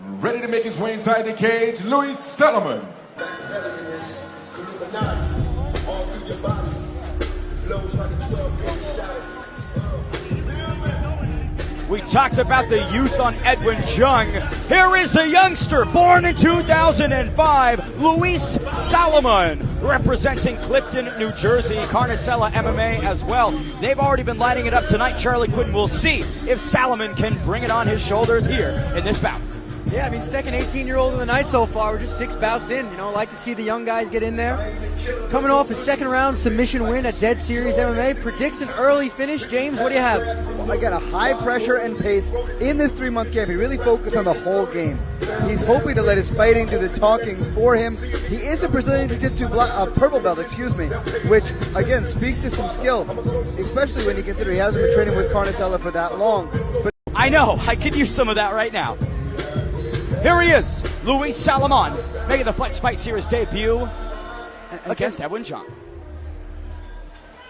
Ready to make his way inside the cage, Luis Salomon. We talked about the youth on Edwin Jung. Here is the youngster, born in 2005, Luis Salomon, representing Clifton, New Jersey, Carnicella MMA as well. They've already been lighting it up tonight. Charlie Quinn will see if Salomon can bring it on his shoulders here in this bout. Yeah, I mean, second 18-year-old of the night so far. We're just 6 bouts in. You know, like to see the young guys get in there. Coming off a second-round submission win at Dead Series MMA. Predicts an early finish. James, what do you have? Well, I got a high pressure and pace in this 3-month camp. He really focused on the whole game. He's hoping to let his fighting do the talking for him. He is a Brazilian Jiu-Jitsu purple belt, which, again, speaks to some skill, especially when you consider he hasn't been training with Carnicella for that long. But I know. I could use some of that right now. Here he is, Luis Salomon, making the Flex Fight Series debut against Edwin Jung.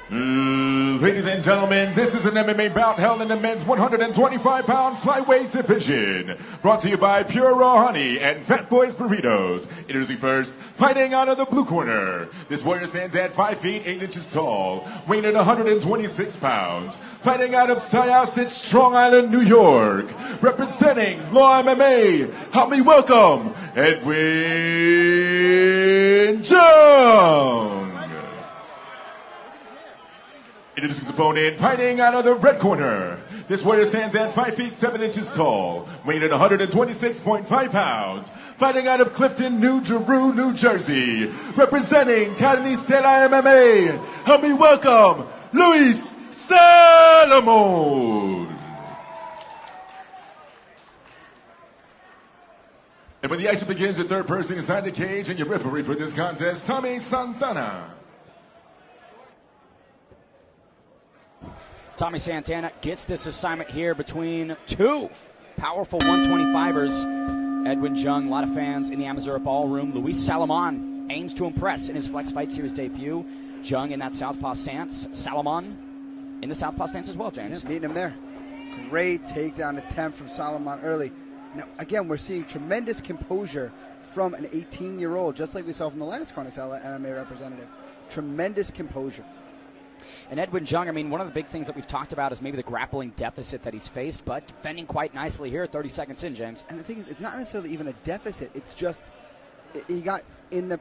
Ladies and gentlemen, this is an MMA bout held in the men's 125-pound flyweight division. Brought to you by Pure Raw Honey and Fat Boys Burritos. Introducing first, fighting out of the blue corner. This warrior stands at 5 feet 8 inches tall, weighing at 126 pounds. Fighting out of Syosset, Strong Island, New York. Representing Law MMA, help me welcome Edwin Jung. Introducing his opponent, fighting out of the red corner. This warrior stands at 5 feet 7 inches tall, weighing at 126.5 pounds. Fighting out of Clifton, New Jersey. Representing Carnicella MMA, help me welcome Luis Salomon. And when the action begins, the third person inside the cage and your referee for this contest, Tommy Santana. Tommy Santana gets this assignment here between two powerful 125ers. Edwin Jung, a lot of fans in the Amazura Ballroom. Luis Salomon aims to impress in his Flex Fight Series debut. Jung in that southpaw stance. Salomon in the southpaw stance as well, James. Yeah, meeting him there. Great takedown attempt from Salomon early. Now, again, we're seeing tremendous composure from an 18-year-old, just like we saw from the last Carnicella MMA representative. Tremendous composure. And Edwin Jung, I mean, one of the big things that we've talked about is maybe the grappling deficit that he's faced, but defending quite nicely here, 30 seconds in, James. And the thing is, it's not necessarily even a deficit. It's just, he got, in the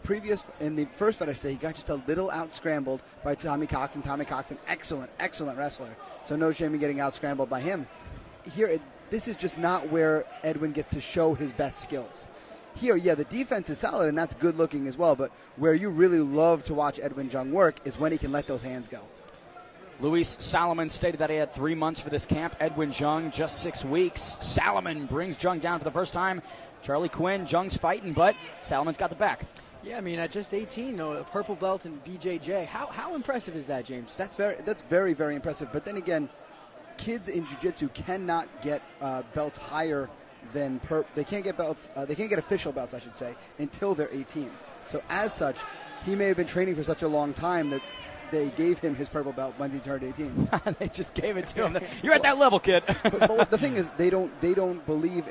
first fight today, he got just a little out-scrambled by Tommy Coxon. Tommy Coxon, excellent wrestler. So no shame in getting out-scrambled by him. Here, this is just not where Edwin gets to show his best skills. Here, yeah, the defense is solid, and that's good-looking as well, but where you really love to watch Edwin Jung work is when he can let those hands go. Luis Salomon stated that he had 3 months for this camp. Edwin Jung, just 6 weeks. Salomon brings Jung down for the first time. Charlie Quinn, Jung's fighting, but Salomon's got the back. Yeah, I mean, at just 18, a purple belt in BJJ. How impressive is that, James? That's very, very impressive. But then again, kids in jiu-jitsu cannot get belts higher than they can't get belts. They can't get official belts, I should say, until they're 18. So as such, he may have been training for such a long time that they gave him his purple belt when he turned 18. They just gave it to him. You're at that level, kid. but the thing is, they don't believe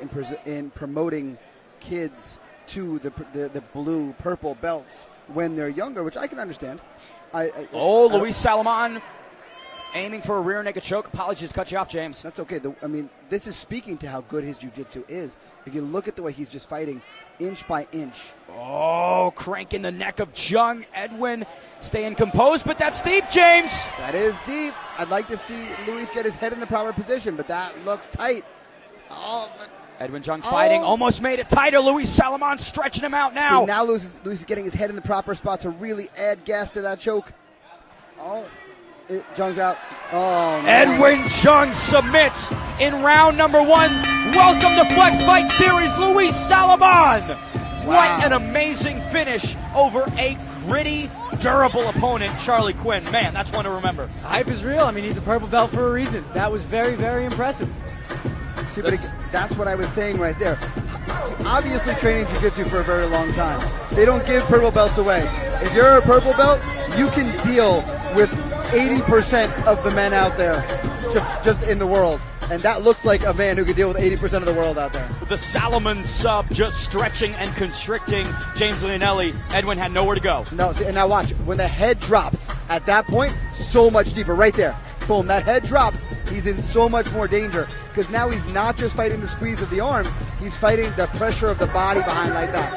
in promoting kids to the blue purple belts when they're younger, which I can understand. Luis Salomon aiming for a rear naked choke. Apologies to cut you off, James. That's okay. I mean, this is speaking to how good his jiu-jitsu is. If you look at the way he's just fighting inch by inch. Oh, cranking the neck of Jung. Edwin staying composed, but that's deep, James. That is deep. I'd like to see Luis get his head in the proper position, but that looks tight. Edwin Jung fighting, almost made it tighter. Luis Salomon stretching him out now. See, now Luis is getting his head in the proper spot to really add gas to that choke. Jung's out. Oh, man. Edwin Jung submits in round number 1. Welcome to Flex Fight Series, Luis Salomon. Wow. What an amazing finish over a gritty, durable opponent, Charlie Quinn. Man, that's one to remember. The hype is real. I mean, he's a purple belt for a reason. That was very, very impressive. See, but that's what I was saying right there. Obviously training jiu-jitsu for a very long time. They don't give purple belts away. If you're a purple belt, you can deal with 80% of the men out there just in the world. And that looks like a man who could deal with 80% of the world out there. With the Salomon sub just stretching and constricting James Leonelli, Edwin had nowhere to go. No, see, and now watch. When the head drops, at that point, so much deeper. Right there. Boom, that head drops. He's in so much more danger. Because now he's not just fighting the squeeze of the arms, he's fighting the pressure of the body behind like that.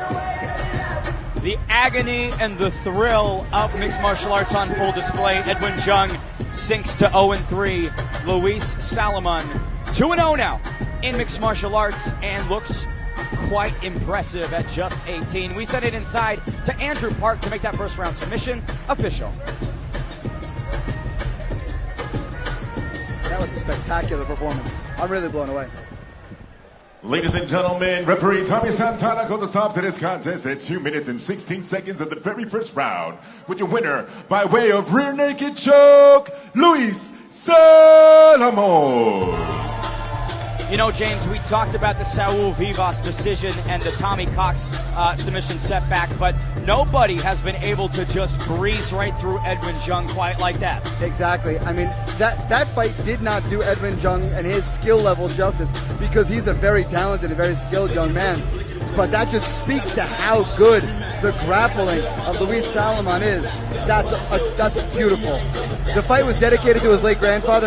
The agony and the thrill of mixed martial arts on full display. Edwin Jung sinks to 0-3. Luis Salomon 2-0 now in mixed martial arts and looks quite impressive at just 18. We send it inside to Andrew Park to make that first round submission official. That was a spectacular performance. I'm really blown away. Ladies and gentlemen, referee Tommy Santana calls a stop to this contest at 2 minutes and 16 seconds of the very first round, with your winner by way of rear naked choke, Luis Salomon. You know, James, we talked about the Saul Vivas decision and the Tommy Cox submission setback, but nobody has been able to just breeze right through Edwin Jung quite like that. Exactly. I mean, that fight did not do Edwin Jung and his skill level justice, because he's a very talented and very skilled young man. But that just speaks to how good the grappling of Luis Salomon is. That's beautiful. The fight was dedicated to his late grandfather.